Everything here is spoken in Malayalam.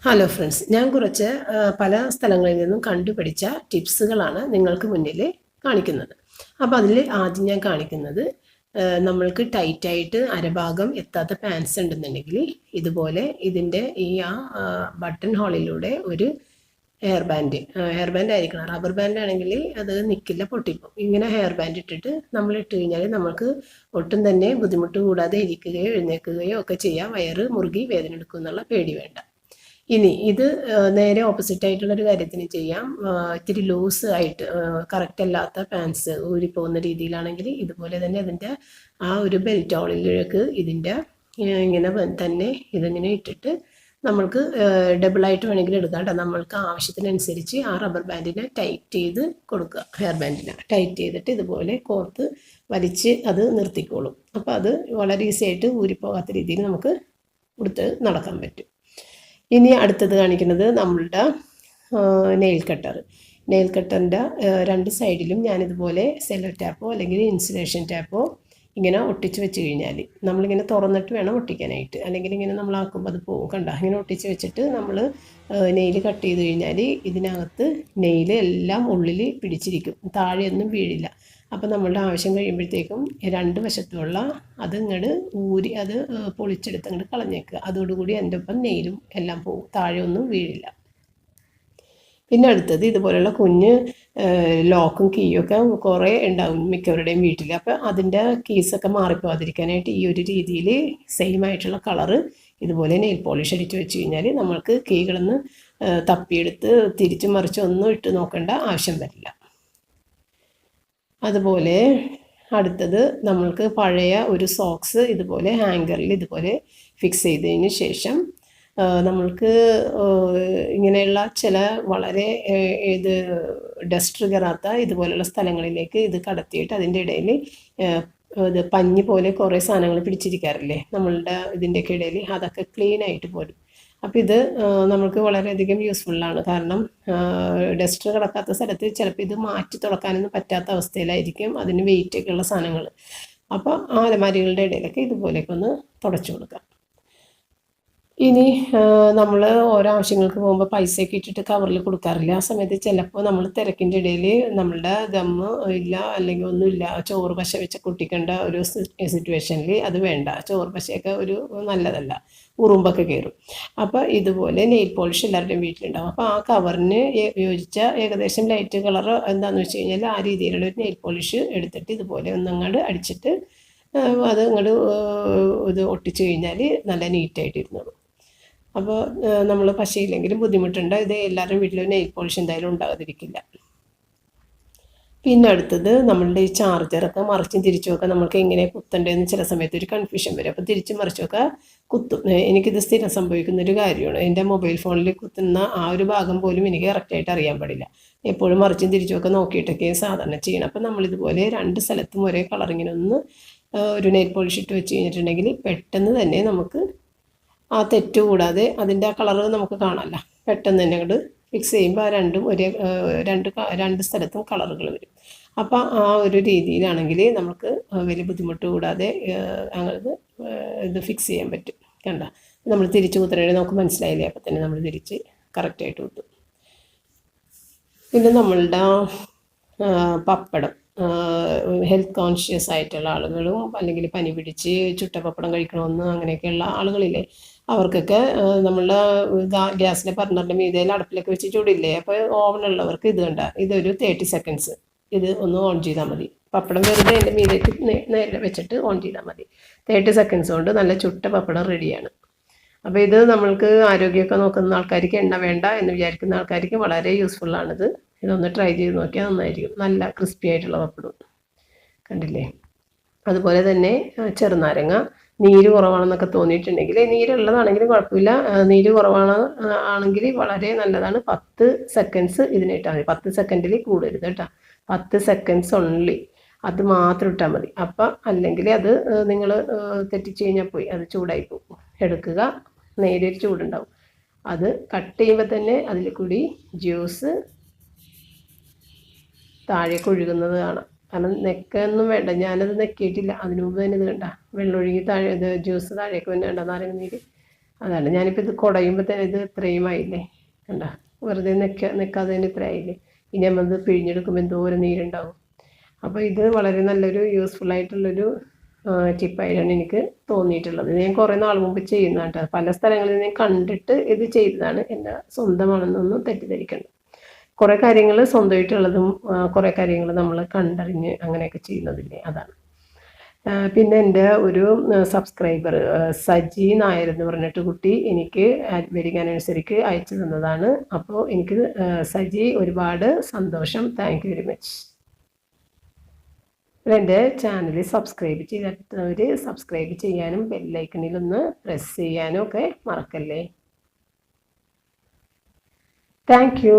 ഹലോ ഫ്രണ്ട്സ്, ഞാൻ കുറച്ച് പല സ്ഥലങ്ങളിൽ നിന്നും കണ്ടുപിടിച്ച ടിപ്സുകളാണ് നിങ്ങൾക്ക് മുന്നിൽ കാണിക്കുന്നത്. അപ്പോൾ അതിൽ ആദ്യം ഞാൻ കാണിക്കുന്നത് നമ്മൾക്ക് ടൈറ്റായിട്ട് അരഭാഗം എത്താത്ത പാൻസ് ഉണ്ടെന്നുണ്ടെങ്കിൽ ഇതുപോലെ ഇതിൻ്റെ ബട്ടൺ ഹോളിലൂടെ ഒരു ഹെയർ ബാൻഡ് ആയിരിക്കണം. റബ്ബർ ബാൻഡ് ആണെങ്കിൽ അത് നിൽക്കില്ല, പൊട്ടിപ്പോകും. ഇങ്ങനെ ഹെയർ ബാൻഡ് ഇട്ടിട്ട് നമ്മൾ ഇട്ട് കഴിഞ്ഞാൽ നമുക്ക് ഒട്ടും തന്നെ ബുദ്ധിമുട്ട് കൂടാതെ ഇരിക്കുകയോ എഴുന്നേൽക്കുകയോ ഒക്കെ ചെയ്യാം. വയറ് മുറുകി വേദന എടുക്കും എന്നുള്ള പേടി വേണ്ട. ഇനി ഇത് നേരെ ഓപ്പോസിറ്റ് ആയിട്ടുള്ളൊരു കാര്യത്തിന് ചെയ്യാം. ഇത്തിരി ലൂസ് ആയിട്ട് കറക്റ്റ് അല്ലാത്ത പാൻസ് ഊരിപ്പോകുന്ന രീതിയിലാണെങ്കിൽ ഇതുപോലെ തന്നെ അതിൻ്റെ ആ ഒരു ബെൽറ്റ് ഹോളിലേക്ക് ഇതിൻ്റെ ഇങ്ങനെ തന്നെ ഇതിങ്ങനെ ഇട്ടിട്ട് നമ്മൾക്ക് ഡബിളായിട്ട് വേണമെങ്കിൽ എടുക്കാം കേട്ടോ. നമ്മൾക്ക് ആവശ്യത്തിനനുസരിച്ച് ആ റബ്ബർ ബാൻഡിനെ ടൈറ്റ് ചെയ്ത് കൊടുക്കുക. ഹെയർ ബാൻഡിനെ ടൈറ്റ് ചെയ്തിട്ട് ഇതുപോലെ കോർത്ത് വലിച്ച് അത് നിർത്തിക്കോളും. അപ്പോൾ അത് വളരെ ഈസി ആയിട്ട് ഊരിപ്പോകാത്ത രീതിയിൽ നമുക്ക് കൊടുത്ത് നടക്കാൻ പറ്റും. ഇനി അടുത്തത് കാണിക്കുന്നത് നമ്മളുടെ നെയിൽ കട്ടറിൻ്റെ രണ്ട് സൈഡിലും ഞാനിതുപോലെ സെല്ലോ ടാപ്പോ അല്ലെങ്കിൽ ഇൻസുലേഷൻ ടാപ്പോ ഇങ്ങനെ ഒട്ടിച്ച് വെച്ച് കഴിഞ്ഞാൽ നമ്മളിങ്ങനെ തുറന്നിട്ട് വേണം ഒട്ടിക്കാനായിട്ട്, അല്ലെങ്കിൽ ഇങ്ങനെ നമ്മളാക്കുമ്പോൾ അത് പോകും. കണ്ട, ഇങ്ങനെ ഒട്ടിച്ച് വെച്ചിട്ട് നമ്മൾ നെയിൽ കട്ട് ചെയ്ത് കഴിഞ്ഞാൽ ഇതിനകത്ത് നെയിൽ എല്ലാം ഉള്ളിൽ പിടിച്ചിരിക്കും, താഴെയൊന്നും വീഴില്ല. അപ്പം നമ്മളുടെ ആവശ്യം കഴിയുമ്പോഴത്തേക്കും രണ്ട് വശത്തുമുള്ള അത് ഇങ്ങോട്ട് ഊരി അത് പൊളിച്ചെടുത്ത് അങ്ങോട്ട് കളഞ്ഞേക്കുക. അതോടുകൂടി എൻ്റെ ഒപ്പം നെയിലും എല്ലാം പോകും, താഴെ ഒന്നും വീഴില്ല. പിന്നെ അടുത്തത് ഇതുപോലെയുള്ള കുഞ്ഞ് ലോക്കും കീയൊക്കെ കുറേ ഉണ്ടാവും മിക്കവരുടെയും വീട്ടിൽ. അപ്പോൾ അതിൻ്റെ കീസൊക്കെ മാറിപ്പോകാതിരിക്കാനായിട്ട് ഈ ഒരു രീതിയിൽ സെയിം ആയിട്ടുള്ള കളറ് ഇതുപോലെ നെയിൽ പോളിഷ് അടിച്ച് വെച്ച് കഴിഞ്ഞാൽ നമ്മൾക്ക് കീകളൊന്ന് തപ്പിയെടുത്ത് തിരിച്ചും മറിച്ചും ഒന്നും ഇട്ട് നോക്കേണ്ട ആവശ്യം വരില്ല. അതുപോലെ അടുത്തത് നമ്മൾക്ക് പഴയ ഒരു സോക്സ് ഇതുപോലെ ഹാങ്കറിൽ ഇതുപോലെ ഫിക്സ് ചെയ്തതിന് ശേഷം നമ്മൾക്ക് ഇങ്ങനെയുള്ള ചില വളരെ ഇത് ഡസ്റ്റ് കയറാത്ത ഇതുപോലെയുള്ള സ്ഥലങ്ങളിലേക്ക് ഇത് കടത്തിയിട്ട് അതിൻ്റെ ഇടയിൽ ഇത് പഞ്ഞി പോലെ കുറേ സാധനങ്ങൾ പിടിച്ചിരിക്കാറില്ലേ നമ്മളുടെ ഇതിൻ്റെയൊക്കെ ഇടയിൽ, അതൊക്കെ ക്ലീൻ ആയിട്ട് പോരും. അപ്പോൾ ഇത് നമുക്ക് വളരെയധികം യൂസ്ഫുള്ളാണ്. കാരണം ഡസ്റ്റ് കിടക്കാത്ത സ്ഥലത്ത് ചിലപ്പോൾ ഇത് മാറ്റി തുറക്കാനൊന്നും പറ്റാത്ത അവസ്ഥയിലായിരിക്കും അതിന് വെയിറ്റൊക്കെ ഉള്ള സാധനങ്ങൾ. അപ്പോൾ ആ അലമാരികളുടെ ഇടയിലൊക്കെ ഇതുപോലെയൊക്കെ ഒന്ന് തുടച്ചു കൊടുക്കാം. ഇനി നമ്മൾ ഓരോ ആവശ്യങ്ങൾക്ക് പോകുമ്പോൾ പൈസയൊക്കെ ഇട്ടിട്ട് കവറിൽ കൊടുക്കാറില്ല. ആ സമയത്ത് ചിലപ്പോൾ നമ്മൾ തിരക്കിൻ്റെ ഇടയിൽ നമ്മളുടെ ഗമ്മ് ഇല്ല അല്ലെങ്കിൽ ഒന്നുമില്ല, ചോറ് പശ വെച്ച് കുട്ടിക്കേണ്ട ഒരു സിറ്റുവേഷനിൽ അത് വേണ്ട. ചോറ് പശയൊക്കെ ഒരു നല്ലതല്ല, ഉറുമ്പൊക്കെ കയറും. അപ്പോൾ ഇതുപോലെ നെയിൽ പോളിഷ് എല്ലാവരുടെയും വീട്ടിലുണ്ടാകും. അപ്പോൾ ആ കവറിന് യോജിച്ച ഏകദേശം ലൈറ്റ് കളർ എന്താണെന്ന് വെച്ച് കഴിഞ്ഞാൽ ആ രീതിയിലുള്ള ഒരു നെയിൽ പോളിഷ് എടുത്തിട്ട് ഇതുപോലെ ഒന്നങ്ങോട്ട് അടിച്ചിട്ട് അത് അങ്ങോട്ട് ഇത് ഒട്ടിച്ച് കഴിഞ്ഞാൽ നല്ല നീറ്റായിട്ടിരുന്നുള്ളൂ. അപ്പോൾ നമ്മൾ പശയില്ലെങ്കിലും ബുദ്ധിമുട്ടുണ്ട്. ഇത് എല്ലാവരുടെയും വീട്ടിലും നെയിൽ പോളിഷ് എന്തായാലും ഉണ്ടാകാതിരിക്കില്ല. പിന്നെ അടുത്തത് നമ്മളുടെ ഈ ചാർജറൊക്കെ മറിച്ചും തിരിച്ചുമൊക്കെ നമ്മൾക്ക് എങ്ങനെ കുത്തേണ്ടതെന്ന് ചില സമയത്ത് ഒരു കൺഫ്യൂഷൻ വരും. അപ്പോൾ തിരിച്ചും മറിച്ചുമൊക്കെ കുത്തും. എനിക്കിത് സ്ഥിരം സംഭവിക്കുന്നൊരു കാര്യമാണ്. എൻ്റെ മൊബൈൽ ഫോണിൽ കുത്തുന്ന ആ ഒരു ഭാഗം പോലും എനിക്ക് കറക്റ്റായിട്ട് അറിയാൻ പാടില്ല. എപ്പോഴും മറിച്ചും തിരിച്ചുമൊക്കെ നോക്കിയിട്ടൊക്കെ സാധാരണ ചെയ്യണം. അപ്പം നമ്മളിതുപോലെ രണ്ട് സ്ഥലത്തും ഒരേ കളറിങ്ങനെ ഒന്ന് ഒരു നെയിൽ പോളിഷ് ഇട്ട് വെച്ച് കഴിഞ്ഞിട്ടുണ്ടെങ്കിൽ പെട്ടെന്ന് തന്നെ നമുക്ക് ആ തെറ്റ് കൂടാതെ അതിൻ്റെ ആ കളറ് നമുക്ക് കാണാമല്ല, പെട്ടെന്ന് തന്നെ അങ്ങോട്ട് ഫിക്സ് ചെയ്യുമ്പോൾ ആ രണ്ടും ഒരേ രണ്ട് സ്ഥലത്തും കളറുകൾ വരും. അപ്പോൾ ആ ഒരു രീതിയിലാണെങ്കിൽ നമുക്ക് വലിയ ബുദ്ധിമുട്ട് കൂടാതെ അങ്ങനെ ഇത് ഫിക്സ് ചെയ്യാൻ പറ്റും. കണ്ട, നമ്മൾ തിരിച്ച് കുത്തണേ നമുക്ക് മനസ്സിലായില്ലേ, അപ്പോൾ തന്നെ നമ്മൾ തിരിച്ച് കറക്റ്റായിട്ട് കുത്തും. പിന്നെ നമ്മളുടെ പപ്പടം, ഹെൽത്ത് കോൺഷ്യസ് ആയിട്ടുള്ള ആളുകളും അല്ലെങ്കിൽ പനി പിടിച്ച് ചുട്ട പപ്പടം കഴിക്കണമെന്ന് അങ്ങനെയൊക്കെയുള്ള ആളുകളില്ലേ, അവർക്കൊക്കെ നമ്മളുടെ ഗ്യാസിൻ്റെ ബർണറിൻ്റെ മീതയിൽ അടുപ്പിലൊക്കെ വെച്ച് ചൂടില്ലേ. അപ്പോൾ ഓവനുള്ളവർക്ക് ഇത് കണ്ട, ഇതൊരു 30 സെക്കൻഡ്സ് ഇത് ഒന്ന് ഓൺ ചെയ്താൽ മതി. പപ്പടം വെറുതെ എൻ്റെ മീതേക്ക് നേരെ വെച്ചിട്ട് ഓൺ ചെയ്താൽ മതി. 30 സെക്കൻഡ്സ് കൊണ്ട് നല്ല ചുട്ട പപ്പടം റെഡിയാണ്. അപ്പോൾ ഇത് നമ്മൾക്ക് ആരോഗ്യമൊക്കെ നോക്കുന്ന ആൾക്കാർക്ക്, എണ്ണ വേണ്ട എന്ന് വിചാരിക്കുന്ന ആൾക്കാർക്ക് വളരെ യൂസ്ഫുള്ളാണിത്. ഇതൊന്ന് ട്രൈ ചെയ്ത് നോക്കിയാൽ നന്നായിരിക്കും. നല്ല ക്രിസ്പി ആയിട്ടുള്ള പപ്പടം കണ്ടില്ലേ. അതുപോലെ തന്നെ ചെറുനാരങ്ങ നീര് കുറവാണെന്നൊക്കെ തോന്നിയിട്ടുണ്ടെങ്കിൽ, നീരുള്ളതാണെങ്കിലും കുഴപ്പമില്ല, നീര് കുറവാണ് ആണെങ്കിൽ വളരെ നല്ലതാണ്. 10 സെക്കൻഡ്സ് ഇതിനിട്ടാൽ മതി. 10 സെക്കൻഡിൽ കൂടരുത് കേട്ടോ, 10 സെക്കൻഡ്സ് ഓൺലി, അത് മാത്രം ഇട്ടാൽ മതി. അപ്പം അല്ലെങ്കിൽ അത് നിങ്ങൾ തെറ്റിച്ച് കഴിഞ്ഞാൽ പോയി, അത് ചൂടായി പോകും. എടുക്കുക, നേരിയൊരു ചൂടുണ്ടാവും, അത് കട്ട് ചെയ്യുമ്പോൾ തന്നെ അതിൽ കൂടി ജ്യൂസ് താഴേക്ക് ഒഴുകുന്നത് കാണാം. കാരണം നെക്കൊന്നും വേണ്ട, ഞാനത് നെക്കിയിട്ടില്ല. അതിനു മുമ്പ് തന്നെ ഇത് കണ്ട വെള്ളമൊഴുകി താഴെ ഇത് ജ്യൂസ് താഴേക്ക് തന്നെ വേണ്ട, നാരങ്ങ നീര്. അതാണ് ഞാനിപ്പോൾ ഇത് കുടയുമ്പോൾ തന്നെ ഇത് ഇത്രയും ആയില്ലേ, കണ്ട വെറുതെ നിൽക്കാതെ തന്നെ ഇത്ര ആയില്ലേ. ഇനി നമ്മൾ പിഴിഞ്ഞെടുക്കുമ്പോൾ എന്തോരം നീരുണ്ടാവും. അപ്പോൾ ഇത് വളരെ നല്ലൊരു യൂസ്ഫുൾ ആയിട്ടുള്ളൊരു ടിപ്പായിട്ടാണ് എനിക്ക് തോന്നിയിട്ടുള്ളത്. ഞാൻ കുറേ നാൾ മുമ്പ് ചെയ്യുന്നതാണ് കേട്ടോ. പല സ്ഥലങ്ങളിൽ ഞാൻ കണ്ടിട്ട് ഇത് ചെയ്തതാണ്, എൻ്റെ സ്വന്തമാണെന്നൊന്നും തെറ്റിദ്ധരിക്കണം. കുറേ കാര്യങ്ങൾ സ്വന്തമായിട്ടുള്ളതും കുറേ കാര്യങ്ങൾ നമ്മൾ കണ്ടറിഞ്ഞ് അങ്ങനെയൊക്കെ ചെയ്യുന്നതില്ലേ, അതാണ്. പിന്നെ എൻ്റെ ഒരു സബ്സ്ക്രൈബർ സജി നായർ എന്ന് പറഞ്ഞിട്ട് കുട്ടി എനിക്ക് വെഡിങ് ആനിവേഴ്സറിക്ക് അയച്ചു തന്നതാണ്. അപ്പോൾ എനിക്ക് സജി ഒരുപാട് സന്തോഷം, താങ്ക് യു വെരി മച്ച്. എൻ്റെ ചാനൽ സബ്സ്ക്രൈബ് ചെയ്യാത്തവർ സബ്സ്ക്രൈബ് ചെയ്യാനും ബെല്ലൈക്കണിലൊന്ന് പ്രസ് ചെയ്യാനും ഒക്കെ മറക്കല്ലേ. Thank you.